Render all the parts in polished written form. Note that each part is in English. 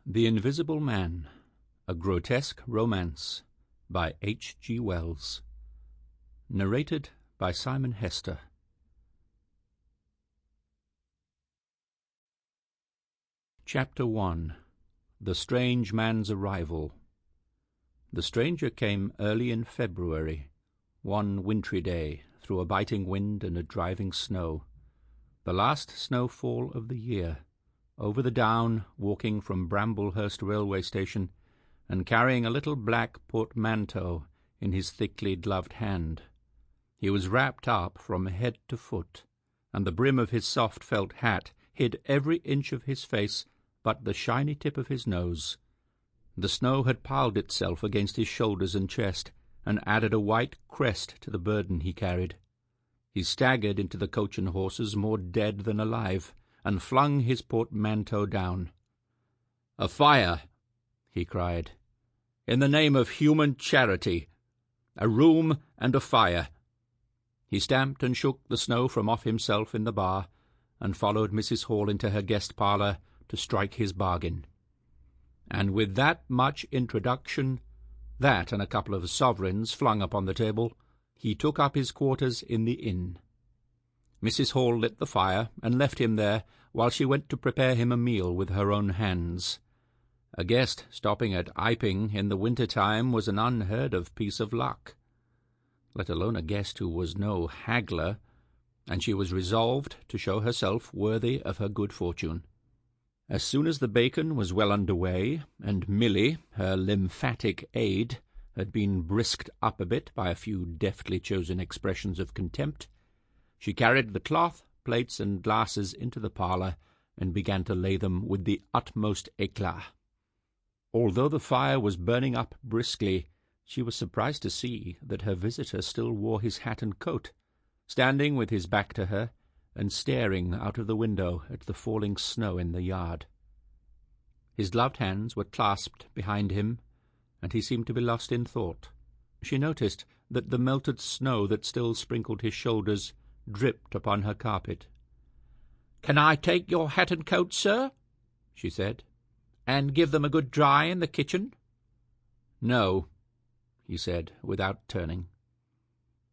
The Invisible Man, a Grotesque Romance by H.G Wells. Narrated by Simon Hester. Chapter 1. The Strange Man's Arrival. The stranger came early in February, one wintry day, through a biting wind and a driving snow, the last snowfall of the year, over the down, walking from Bramblehurst railway station, and carrying a little black portmanteau in his thickly gloved hand. He was wrapped up from head to foot, and the brim of his soft felt hat hid every inch of his face but the shiny tip of his nose. The snow had piled itself against his shoulders and chest, and added a white crest to the burden he carried. He staggered into the coach and horses more dead than alive, and flung his portmanteau down. "A fire!" he cried. "In the name of human charity! A room and a fire!" He stamped and shook the snow from off himself in the bar, and followed Mrs. Hall into her guest parlour to strike his bargain. And with that much introduction, that and a couple of sovereigns flung upon the table, he took up his quarters in the inn. Mrs. Hall lit the fire and left him there while she went to prepare him a meal with her own hands. A guest stopping at Iping in the winter-time was an unheard-of piece of luck, let alone a guest who was no haggler, and she was resolved to show herself worthy of her good fortune. As soon as the bacon was well under way, and Milly, her lymphatic aid, had been brisked up a bit by a few deftly chosen expressions of contempt, she carried the cloth, plates, and glasses into the parlour, and began to lay them with the utmost éclat. Although the fire was burning up briskly, she was surprised to see that her visitor still wore his hat and coat, standing with his back to her, and staring out of the window at the falling snow in the yard. His gloved hands were clasped behind him, and he seemed to be lost in thought. She noticed that the melted snow that still sprinkled his shoulders dripped upon her carpet. "Can I take your hat and coat, sir?" she said, "and give them a good dry in the kitchen?" "No," he said, without turning.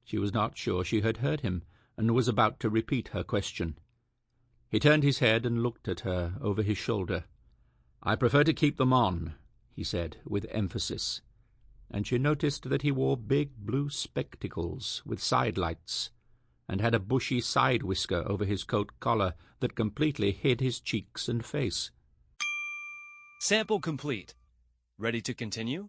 She was not sure she had heard him, and was about to repeat her question. He turned his head and looked at her over his shoulder. "I prefer to keep them on," he said, with emphasis, and she noticed that he wore big blue spectacles with side-lights, and had a bushy side-whisker over his coat collar that completely hid his cheeks and face. Sample complete. Ready to continue?